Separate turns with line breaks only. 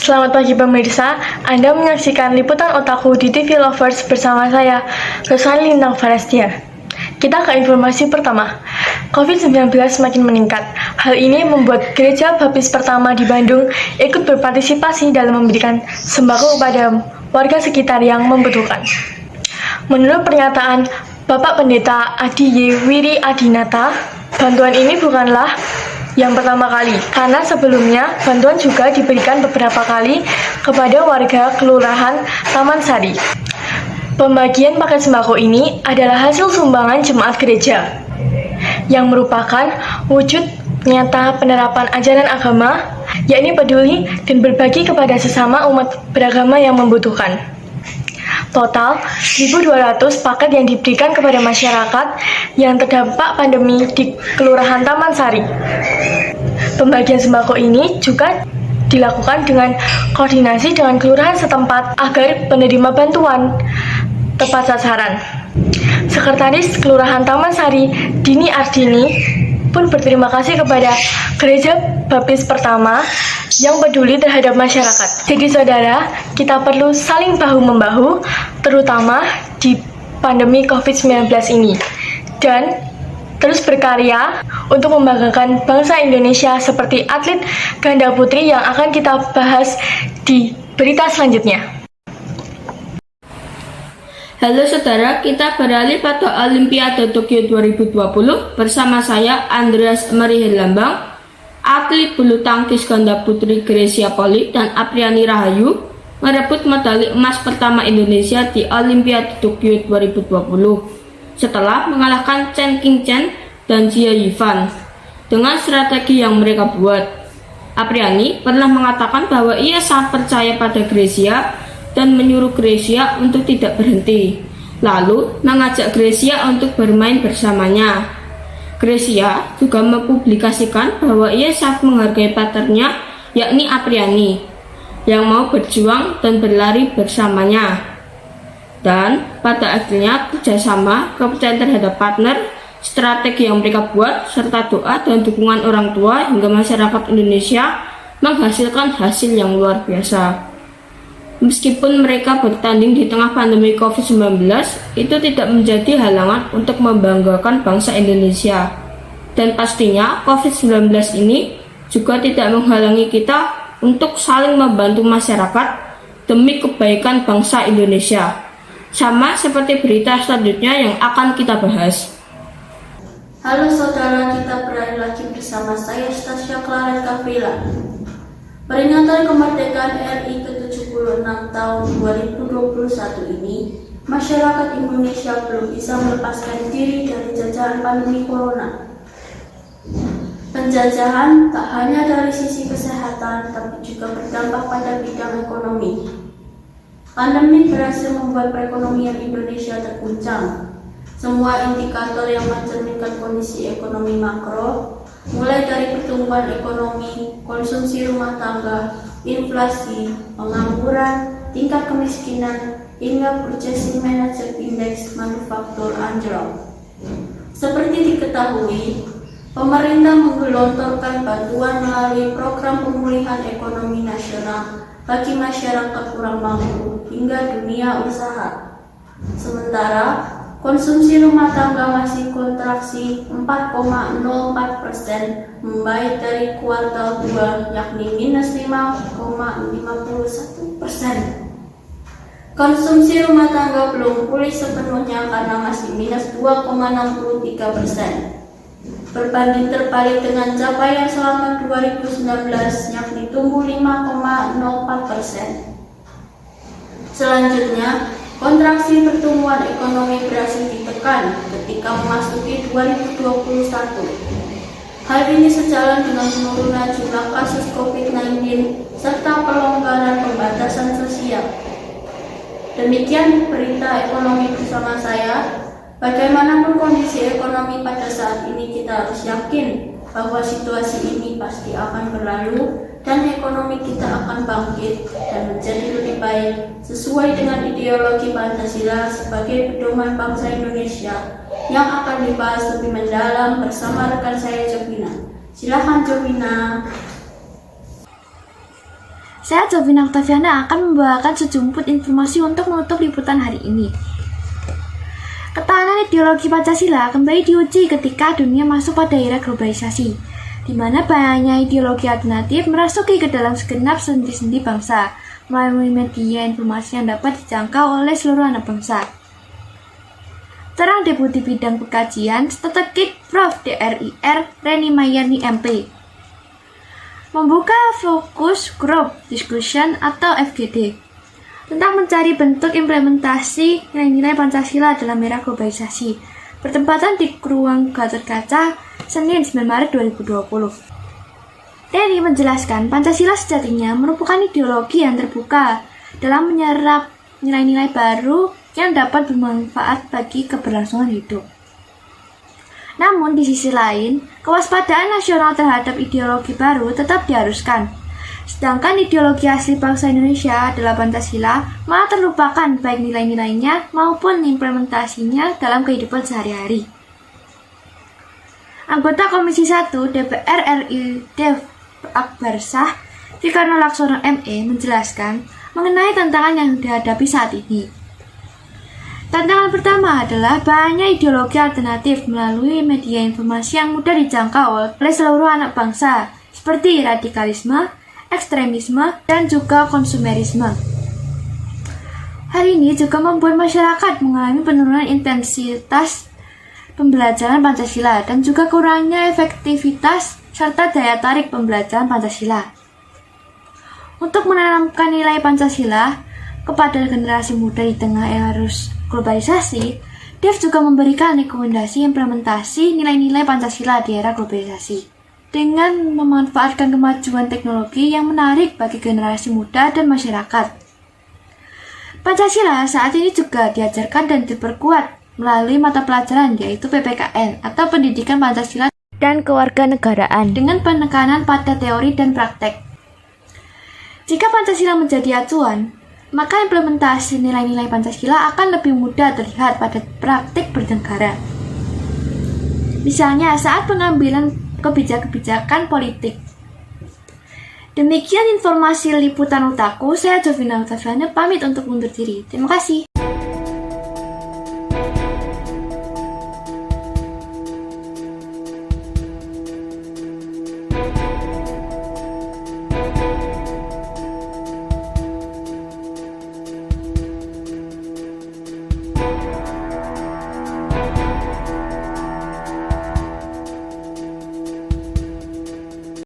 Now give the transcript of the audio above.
Selamat pagi pemirsa, Anda menyaksikan Liputan Otaku di TV Lovers bersama saya, Rosali Lintang Farastia. Kita ke informasi pertama. COVID-19 semakin meningkat. Hal ini membuat Gereja Baptis Pertama di Bandung ikut berpartisipasi dalam memberikan sembako kepada warga sekitar yang membutuhkan. Menurut pernyataan Bapak Pendeta Adi Y. Wiri Adinata, bantuan ini bukanlah yang pertama kali, karena sebelumnya bantuan juga diberikan beberapa kali kepada warga Kelurahan Taman Sari. Pembagian paket sembako ini adalah hasil sumbangan jemaat gereja, yang merupakan wujud nyata penerapan ajaran agama, yakni peduli dan berbagi kepada sesama umat beragama yang membutuhkan. Total 1.200 paket yang diberikan kepada masyarakat yang terdampak pandemi di Kelurahan Taman Sari. Pembagian sembako ini juga dilakukan dengan koordinasi dengan kelurahan setempat agar penerima bantuan tepat sasaran. Sekretaris Kelurahan Taman Sari, Dini Ardini, pun berterima kasih kepada Gereja Baptis Pertama yang peduli terhadap masyarakat. Jadi saudara, kita perlu saling bahu-membahu, terutama di pandemi COVID-19 ini, dan terus berkarya untuk membanggakan bangsa Indonesia seperti atlet ganda putri yang akan kita bahas di berita selanjutnya.
Halo saudara, kita beralih pada Olimpiade Tokyo 2020 bersama saya Andreas Marihel Lambang, atlet bulu tangkis ganda putri Grecia Poli dan Apriani Rahayu merebut medali emas pertama Indonesia di Olimpiade Tokyo 2020 setelah mengalahkan Chen Qingchen dan Jia Yifan dengan strategi yang mereka buat. Apriani pernah mengatakan bahwa ia sangat percaya pada Grecia dan menyuruh Grecia untuk tidak berhenti, lalu mengajak Grecia untuk bermain bersamanya. Grecia juga mempublikasikan bahwa ia sangat menghargai partnernya, yakni Apriani, yang mau berjuang dan berlari bersamanya. Dan pada akhirnya kerjasama, kepercayaan terhadap partner, strategi yang mereka buat, serta doa dan dukungan orang tua hingga masyarakat Indonesia menghasilkan hasil yang luar biasa. Meskipun mereka bertanding di tengah pandemi COVID-19, itu tidak menjadi halangan untuk membanggakan bangsa Indonesia. Dan pastinya COVID-19 ini juga tidak menghalangi kita untuk saling membantu masyarakat demi kebaikan bangsa Indonesia. Sama seperti berita selanjutnya yang akan kita bahas.
Halo saudara, kita berada lagi bersama saya Stasia Claret Kavila. Peringatan kemerdekaan RI ke-76 tahun 2021 ini, masyarakat Indonesia belum bisa melepaskan diri dari jajahan pandemi corona. Penjajahan tak hanya dari sisi kesehatan, tapi juga berdampak pada bidang ekonomi. Pandemi berhasil membuat perekonomian Indonesia terguncang. Semua indikator yang mencerminkan kondisi ekonomi makro, mulai dari pertumbuhan ekonomi, konsumsi rumah tangga, inflasi, pengangguran, tingkat kemiskinan, hingga Purchasing Manager Index manufaktur anjlok. Seperti diketahui, pemerintah menggelontorkan bantuan melalui program pemulihan ekonomi nasional bagi masyarakat kurang mampu hingga dunia usaha. Sementara konsumsi rumah tangga masih kontraksi 4,04%, membaik dari kuartal 2 yakni minus 5,51%. Konsumsi rumah tangga belum pulih sepenuhnya karena masih minus 2,63%. Berbanding terbalik dengan capaian selama 2019 yakni tumbuh 5,04%. Selanjutnya, kontraksi pertumbuhan ekonomi berhasil ditekan ketika memasuki 2021. Hal ini sejalan dengan penurunan jumlah kasus COVID-19 serta pelonggaran pembatasan sosial. Demikian berita ekonomi bersama saya. Bagaimanapun kondisi ekonomi pada saat ini, kita harus yakin bahwa situasi ini pasti akan berlalu dan ekonomi kita akan bangkit dan menjadi lebih baik sesuai dengan ideologi Pancasila sebagai pedoman bangsa Indonesia yang akan dibahas lebih mendalam bersama rekan saya Jovina. Silakan Jovina.
Saya Jovina Octaviana akan membawakan sejumput informasi untuk menutup liputan hari ini. Ketahanan ideologi Pancasila kembali diuji ketika dunia masuk pada era globalisasi, di mana banyaknya ideologi alternatif merasuki ke dalam segenap sendi-sendi bangsa melalui media informasi yang dapat dijangkau oleh seluruh anak bangsa. Terang Deputi Bidang Pengkajian Strategik Prof. DRIR Reni Mayani MP membuka fokus group discussion atau FGD tentang mencari bentuk implementasi nilai-nilai Pancasila dalam era globalisasi, bertempatan di ruang Gatot Kaca Senin 9 Maret 2020. Reni menjelaskan Pancasila sejatinya merupakan ideologi yang terbuka dalam menyerap nilai-nilai baru yang dapat bermanfaat bagi keberlangsungan hidup. Namun di sisi lain, kewaspadaan nasional terhadap ideologi baru tetap diharuskan. Sedangkan ideologi asli bangsa Indonesia adalah Pancasila malah terlupakan baik nilai-nilainya maupun implementasinya dalam kehidupan sehari-hari. Anggota Komisi 1 DPR RI Dev Akbarsah Fikarno Laksono ME menjelaskan mengenai tantangan yang dihadapi saat ini. Tantangan pertama adalah banyak ideologi alternatif melalui media informasi yang mudah dijangkau oleh seluruh anak bangsa, seperti radikalisme, ekstremisme, dan juga konsumerisme. Hal ini juga membuat masyarakat mengalami penurunan intensitas pembelajaran Pancasila dan juga kurangnya efektivitas serta daya tarik pembelajaran Pancasila. Untuk menanamkan nilai Pancasila kepada generasi muda di tengah arus globalisasi, Dev juga memberikan rekomendasi implementasi nilai-nilai Pancasila di era globalisasi dengan memanfaatkan kemajuan teknologi yang menarik bagi generasi muda dan masyarakat. Pancasila saat ini juga diajarkan dan diperkuat melalui mata pelajaran yaitu PPKN atau Pendidikan Pancasila dan Kewarganegaraan dengan penekanan pada teori dan praktek. Jika Pancasila menjadi acuan, maka implementasi nilai-nilai Pancasila akan lebih mudah terlihat pada praktik bernegara. Misalnya saat pengambilan kebijakan politik. Demikian informasi liputan Otaku, saya Jovina Octaviana pamit untuk undur diri. Terima kasih.